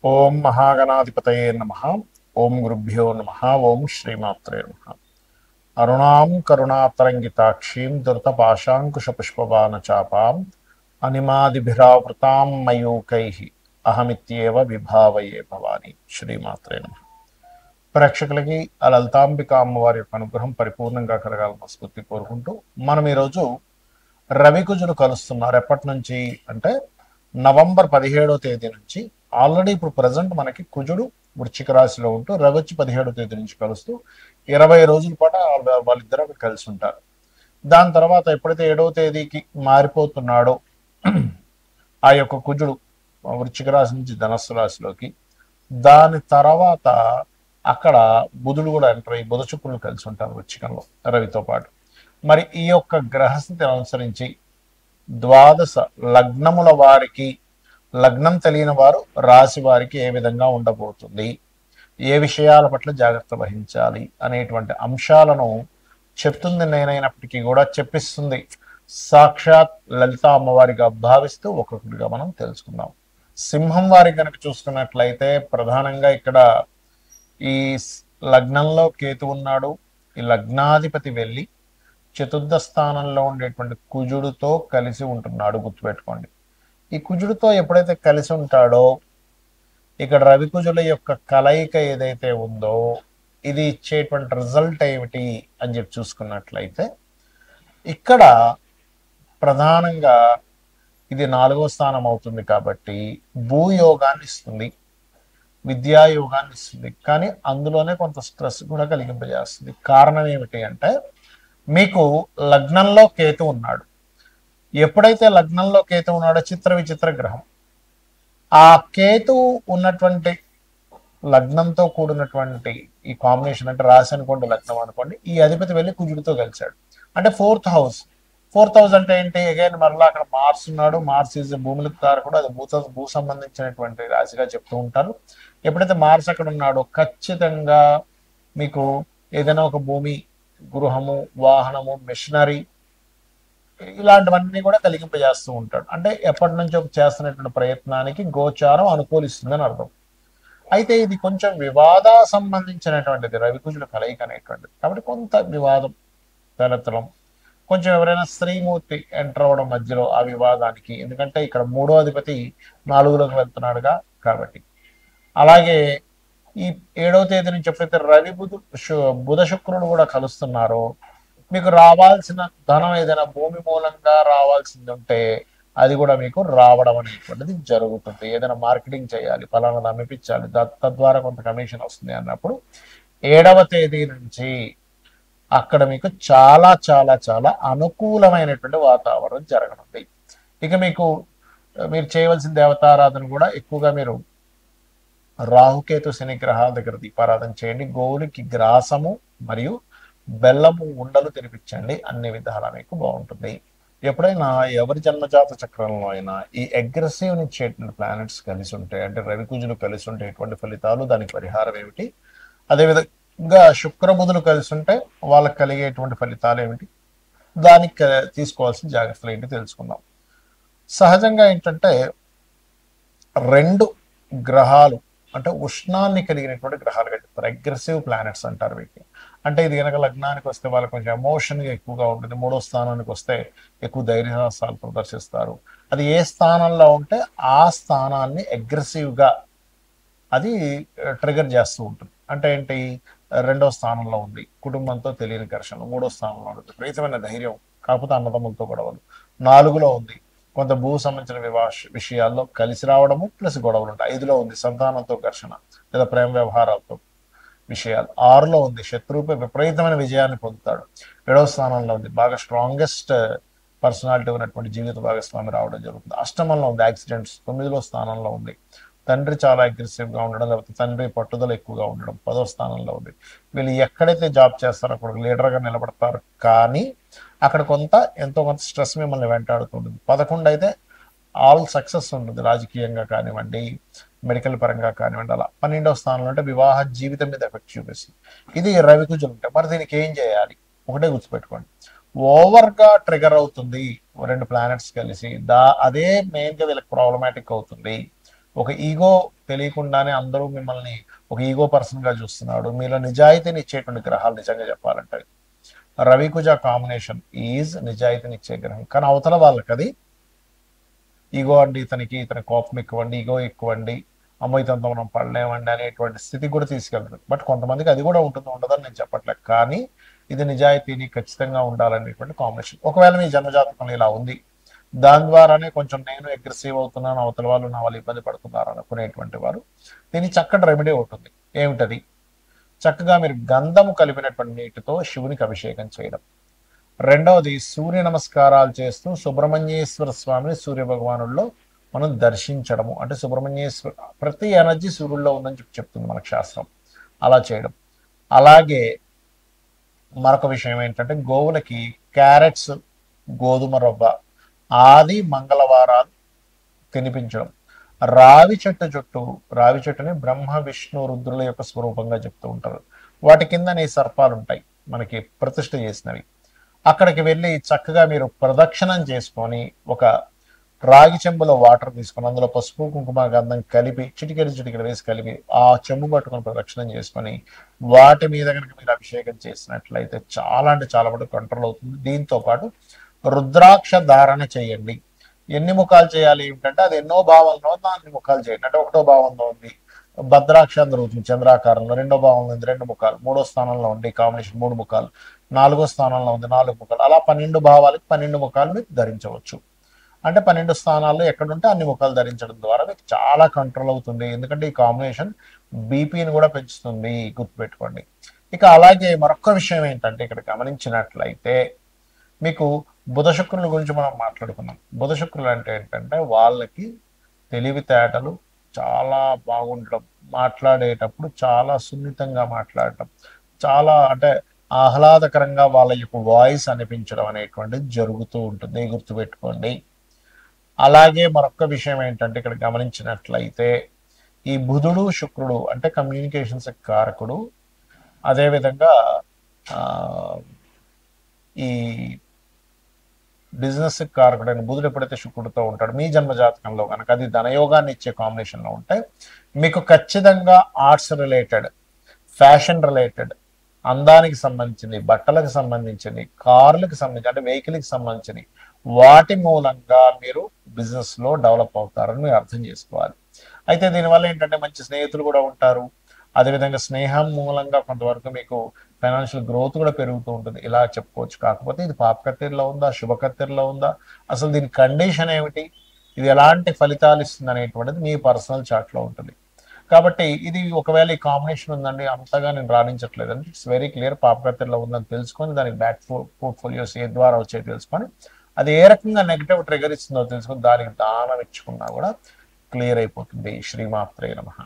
ఓం మహాగణాధిపతయే నమః. ఓం గురుభ్యో నమః. ఓం శ్రీమాత్రే నమః. అరుణాం కరుణాతరంగితాక్షీం ధృతపాశాంకుశపుష్పబాణచాపాం అనిమాదిభిరావృతాం మయూకైః అహమిత్యేవ విభావయే భవాని. శ్రీమాత్రే నమః. ప్రేక్షకులకి ఆ లలితాంబిక అమ్మవారి యొక్క అనుగ్రహం పరిపూర్ణంగా కలగాలని స్ఫూర్తి కోరుకుంటూ మనం ఈరోజు రవికుజులు కలుస్తున్నారు. ఎప్పటి నుంచి అంటే నవంబర్ 17వ తేదీ నుంచి. ఆల్రెడీ ఇప్పుడు ప్రజెంట్ మనకి కుజుడు వృశ్చిక రాశిలో ఉంటూ రవి వచ్చి 17వ తేదీ నుంచి కలుస్తూ 20 రోజుల పాటు వాళ్ళిద్దరూ అక్కడ కలిసి ఉంటారు. దాని తర్వాత ఎప్పుడైతే 7వ తేదీకి మారిపోతున్నాడో ఆ యొక్క కుజుడు వృశ్చిక రాశి నుంచి ధనస్సు రాశిలోకి, దాని తర్వాత అక్కడ బుధుడు కూడా ఎంటర్ అయ్యి బుధ శుక్రులు కలిసి ఉంటారు వృశ్చికంలో రవితో పాటు. మరి ఈ యొక్క గ్రహస్థితిని అనుసరించి ద్వాదశ లగ్నముల వారికి, లగ్నం తెలియని వారు రాశి వారికి ఏ విధంగా ఉండబోతుంది, ఏ విషయాల పట్ల జాగ్రత్త వహించాలి అనేటువంటి అంశాలను చెప్తుంది నేనైనప్పటికీ కూడా చెప్పిస్తుంది సాక్షాత్ లలిత అమ్మవారిగా భావిస్తూ ఒక్కొక్కటిగా మనం తెలుసుకుందాం. సింహం వారి కనుక చూసుకున్నట్లయితే ప్రధానంగా ఇక్కడ ఈ లగ్నంలో కేతు ఉన్నాడు. ఈ లగ్నాధిపతి వెళ్ళి చతుర్థ స్థానంలో ఉండేటువంటి కుజుడితో కలిసి ఉంటున్నాడు. గుర్తుపెట్టుకోండి, ఈ కుజుడితో ఎప్పుడైతే కలిసి ఉంటాడో ఇక్కడ రవికుజుల యొక్క కలయిక ఏదైతే ఉందో ఇది ఇచ్చేటువంటి రిజల్ట్ ఏమిటి అని చెప్పి చూసుకున్నట్లయితే ఇక్కడ ప్రధానంగా ఇది 4వ స్థానం అవుతుంది కాబట్టి భూయోగాన్ని ఇస్తుంది, విద్యాయోగాన్ని ఇస్తుంది. కానీ అందులోనే కొంత స్ట్రెస్ కూడా కలిగింపజేస్తుంది. కారణం ఏమిటి అంటే మీకు లగ్నంలో కేతు ఉన్నాడు. ఎప్పుడైతే లగ్నంలో కేతు ఉన్నాడో చిత్ర విచిత్ర గ్రహం, ఆ కేతు ఉన్నటువంటి లగ్నంతో కూడినటువంటి ఈ కాంబినేషన్ అంటే రాశి అనుకోండి, లగ్నం అనుకోండి, ఈ అధిపతి వెళ్ళి కుజుడితో కలిశాడు. అంటే ఫోర్త్ హౌస్ అంటే ఏంటి? అగైన్ మరలా అక్కడ మార్స్ ఉన్నాడు. మార్స్ ఈజ్ భూములకు కారకుడు. అది భూ సంబంధించినటువంటి రాశిగా చెప్తూ ఉంటారు. ఎప్పుడైతే మార్స్ అక్కడ ఉన్నాడో ఖచ్చితంగా మీకు ఏదైనా ఒక భూమి, గృహము, వాహనము, మిషనరీ ఇలాంటివన్నీ కూడా కలిగింపజేస్తూ ఉంటాడు. అంటే ఎప్పటి నుంచో చేస్తున్నటువంటి ప్రయత్నానికి గోచారం అనుకూలిస్తుందని అర్థం. అయితే ఇది కొంచెం వివాద సంబంధించినటువంటిది, రవికుజుల కలయిక అనేటువంటిది. కాబట్టి కొంత వివాదం తలెత్తడం, కొంచెం ఎవరైనా స్త్రీమూర్తి ఎంటర్ అవ్వడం మధ్యలో ఆ వివాదానికి, ఎందుకంటే ఇక్కడ 3వ అధిపతి 4లోకి వెళ్తున్నాడుగా కాబట్టి. అలాగే ఈ 7వ తేదీ నుంచి ఎప్పుడైతే రవి బుధ శుక్రుడు కూడా కలుస్తున్నారో మీకు రావాల్సిన ధనం ఏదైనా భూమి మూలంగా రావాల్సింది ఉంటే అది కూడా మీకు రావడం అనేటువంటిది జరుగుతుంది. ఏదైనా మార్కెటింగ్ చేయాలి, ఫలానా అమ్మిపించాలి, తద్వారా కొంత కమిషన్ వస్తుంది అన్నప్పుడు 7వ తేదీ నుంచి అక్కడ మీకు చాలా చాలా చాలా అనుకూలమైనటువంటి వాతావరణం జరగనుంది. ఇక మీరు చేయవలసిన దేవతారాధన కూడా ఎక్కువగా మీరు రాహుకేతు శని గ్రహాల దగ్గర దీపారాధన చేయండి. గోవులకి గ్రాసము మరియు బెల్లము ఉండలు తినిపించండి. అన్ని విధాలా మీకు బాగుంటుంది. ఎప్పుడైనా ఎవరి జన్మజాత చక్రంలో అయినా ఈ అగ్రెసివ్ ఇచ్చేటువంటి ప్లానెట్స్ కలిసి ఉంటాయి, అంటే రవికుజులు కలిసి ఉంటే ఎటువంటి ఫలితాలు, దానికి పరిహారం ఏమిటి, అదేవిధంగా శుక్రబుధులు కలిసి ఉంటే వాళ్ళకి కలిగేటువంటి ఫలితాలు ఏమిటి, దానికి తీసుకోవాల్సిన జాగ్రత్తలు ఏంటి తెలుసుకుందాం. సహజంగా ఏంటంటే 2 గ్రహాలు అంటే ఉష్ణాన్ని కలిగినటువంటి గ్రహాలుగా చెప్తారు. అగ్రెసివ్ ప్లానెట్స్ అంటారు వీటిని. అంటే ఇది కనుక లగ్నానికి వస్తే వాళ్ళకి కొంచెం ఎమోషన్గా ఎక్కువగా ఉంటుంది. 3వ స్థానానికి వస్తే ఎక్కువ ధైర్యసాహసాలు ప్రదర్శిస్తారు. అది ఏ స్థానంలో ఉంటే ఆ స్థానాన్ని అగ్రెసివ్గా అది ట్రిగర్ చేస్తూ ఉంటుంది. అంటే ఏంటి? 2వ స్థానంలో ఉంది కుటుంబంతో తెలియని ఘర్షణలు, 3వ స్థానంలో ఉంది విపరీతమైన ధైర్యం కాకపోతే అన్నదమ్ములతో గొడవలు, 4లో ఉంది కొంత భూ సంబంధించిన విషయాల్లో కలిసి రావడము ప్లస్ గొడవలు ఉంటాయి, 5లో ఉంది సంతానంతో ఘర్షణ లేదా ప్రేమ వ్యవహారాలతో విషయాలు, 6లో ఉంది శత్రువుపై విపరీతమైన విజయాన్ని పొందుతాడు, 7వ స్థానంలో ఉంది బాగా స్ట్రాంగెస్ట్ పర్సనాలిటీ ఉన్నటువంటి జీవిత భాగస్వామి రావడం జరుగుతుంది, అష్టమంలో ఉంది యాక్సిడెంట్స్, 9లో స్థానంలో ఉంది తండ్రి చాలా అగ్రెసివ్గా ఉండడం లేకపోతే తండ్రి పట్టుదల ఎక్కువగా ఉండడం, 10వ స్థానంలో ఉంది. వీళ్ళు ఎక్కడైతే జాబ్ చేస్తారో అక్కడ లీడర్గా నిలబడతారు, కానీ అక్కడ ఎంతో కొంత స్ట్రెస్ మిమ్మల్ని వెంటాడుతుంటుంది. 11 అయితే ఆల్ సక్సెస్ ఉంటుంది, రాజకీయంగా కానివ్వండి, మెడికల్ పరంగా కానివ్వండి. అలా 12వ స్థానంలో అంటే వివాహ జీవితం మీద ఎఫెక్ట్ చూపిస్తుంది. ఇది రవికుజులు ఉంటాయి. మరి దీనికి ఏం చేయాలి? ఒకటే గుర్తుపెట్టుకోండి, ఓవర్గా ట్రిగర్ అవుతుంది 2 ప్లానెట్స్ కలిసి, అదే మెయిన్గా వీళ్ళకి ప్రాబ్లమాటిక్ అవుతుంది. ఒక ఈగో తెలియకుండానే అందరూ మిమ్మల్ని ఒక ఈగో పర్సన్ గా చూస్తున్నాడు. మీలో నిజాయితీని ఇచ్చేటువంటి గ్రహాలు నిజంగా చెప్పాలంటే రవికుజ కాంబినేషన్ ఈజ్ నిజాయితీని ఇచ్చే గ్రహం. కానీ అవతల వాళ్ళకి అది ఈగో అండి, ఇతని కోపం ఎక్కువండి, ఈగో ఎక్కువండి, అమ్మో ఇతనితో మనం పడలేమండి అనేటువంటి స్థితికి కూడా తీసుకెళ్తుంది. బట్ కొంతమందికి అది కూడా ఉంటుంది, ఉండదని నేను చెప్పట్లేదు. కానీ ఇది నిజాయితీని ఖచ్చితంగా ఉండాలనేటువంటి కాంబినేషన్. ఒకవేళ మీ జన్మజాతకంలో ఇలా ఉంది, దాని ద్వారానే కొంచెం నేను అగ్రెసివ్ అవుతున్నాను, అవతల వాళ్ళు నా వాళ్ళు ఇబ్బంది పడుతున్నారు అనుకునేటువంటి వారు దీనికి చక్కటి రెమెడీ ఉంటుంది. ఏమిటది? చక్కగా మీరు గంధము కలిపినటువంటి నీటితో శివునికి అభిషేకం చేయడం. రెండవది, సూర్య నమస్కారాలు చేస్తూ సుబ్రహ్మణ్యేశ్వర స్వామిని సూర్య భగవానుల్లో మనం దర్శించడము. అంటే సుబ్రహ్మణ్యేశ్వర ప్రతి ఎనర్జీ సూర్యుల్లో ఉందని చెప్తుంది మనకు శాస్త్రం. అలా చేయడం. అలాగే మరొక విషయం ఏంటంటే గోవులకి క్యారెట్స్, గోధుమ రవ్వ ఆది మంగళవారాలు తినిపించడం. రావి చెట్టుని బ్రహ్మ విష్ణు రుద్రుల యొక్క స్వరూపంగా చెప్తూ ఉంటారు. వాటి కింద సర్పాలు ఉంటాయి మనకి ప్రతిష్ఠ చేసినవి. అక్కడికి వెళ్ళి చక్కగా మీరు ప్రదక్షిణం చేసుకొని ఒక రాగి చెంబులో వాటర్ తీసుకొని అందులో పసుపు కుంకుమ గంధం కలిపి చిటికెడు వేసి కలిపి ఆ చెంబు పట్టుకొని ప్రదక్షిణం చేసుకొని వాటి మీద కనుక మీరు అభిషేకం చేసినట్లయితే చాలా అంటే చాలా మటుకు కంట్రోల్ అవుతుంది. దీంతో పాటు రుద్రాక్ష ధారణ చేయండి. ఎన్ని ముఖాలు చేయాలి ఏమిటంటే అది ఎన్నో భావంలో అన్ని ముఖాలు చేయండి. అంటే ఒకటో భావంలో ఉంది భద్రాక్ష దొరుకుతుంది చంద్రాకారంలో, రెండో భావంలో ఉంది 2 ముఖాలు, మూడో స్థానంలో ఉంది కాంబినేషన్ 3 ముఖాలు, 4వ స్థానంలో ఉంది 4 ముఖాలు. అలా 12 భావాలకి 12 ముఖాలు మీరు ధరించవచ్చు. అంటే 12 స్థానాల్లో ఎక్కడుంటే అన్ని ముఖాలు ధరించడం ద్వారా మీకు చాలా కంట్రోల్ అవుతుంది. ఎందుకంటే ఈ కాంబినేషన్ బీపీని కూడా పెంచుతుంది, గుర్తుపెట్టుకోండి. ఇక అలాగే మరొక విషయం ఏంటంటే ఇక్కడ గమనించినట్లయితే మీకు బుధ శుక్రుల గురించి మనం మాట్లాడుకున్నాం. బుధ శుక్రులు అంటే ఏంటంటే వాళ్ళకి తెలివితేటలు చాలా బాగుండడం, మాట్లాడేటప్పుడు చాలా సున్నితంగా మాట్లాడటం, చాలా అంటే ఆహ్లాదకరంగా వాళ్ళ యొక్క వాయిస్ అనిపించడం అనేటువంటిది జరుగుతూ ఉంటుంది, గుర్తుపెట్టుకోండి. అలాగే మరొక విషయం ఏంటంటే ఇక్కడ గమనించినట్లయితే ఈ బుధుడు శుక్రుడు అంటే కమ్యూనికేషన్స్ కారకుడు. అదేవిధంగా ఈ బిజినెస్ కారకుడైన బుధుడు ఎప్పుడైతే శుక్రుడితో ఉంటాడు మీ జన్మ జాతకంలో కనుక అది ధనయోగాన్ని ఇచ్చే కాంబినేషన్లో ఉంటే మీకు ఖచ్చితంగా ఆర్ట్స్ రిలేటెడ్, ఫ్యాషన్ రిలేటెడ్, అందానికి సంబంధించింది, బట్టలకు సంబంధించింది, కార్లకు సంబంధించి అంటే వెహికల్కి సంబంధించింది వాటి మూలంగా మీరు బిజినెస్లో డెవలప్ అవుతారని మీరు అర్థం చేసుకోవాలి. అయితే దీనివల్ల ఏంటంటే మంచి స్నేహితులు కూడా ఉంటారు. అదేవిధంగా స్నేహం మూలంగా కొంతవరకు మీకు ఫైనాన్షియల్ గ్రోత్ కూడా పెరుగుతూ ఉంటుంది, ఇలా చెప్పుకోవచ్చు. కాకపోతే ఇది పాపకత్తెరలో ఉందా, శుభకత్తెరలో ఉందా, అసలు దీని కండిషన్ ఏమిటి, ఇది ఎలాంటి ఫలితాలు ఇస్తుంది అనేటువంటిది మీ పర్సనల్ చార్ట్లో ఉంటుంది. కాబట్టి ఇది ఒకవేళ ఈ కాంబినేషన్ ఉందండి అంతగా నేను రాణించట్లేదు అంటే ఇట్స్ వెరీ క్లియర్, పాపకత్తెరలో ఉందని తెలుసుకొని దానికి బ్యాక్ పోర్ట్ఫోలియోస్ ఏ ద్వారా వచ్చే తెలుసుకొని అది ఏ రకంగా నెగిటివ్ ట్రిగర్ ఇస్తుందో తెలుసుకొని దానికి దానం ఇచ్చుకున్నా కూడా క్లియర్ అయిపోతుంది. శ్రీమాత్రే నమః.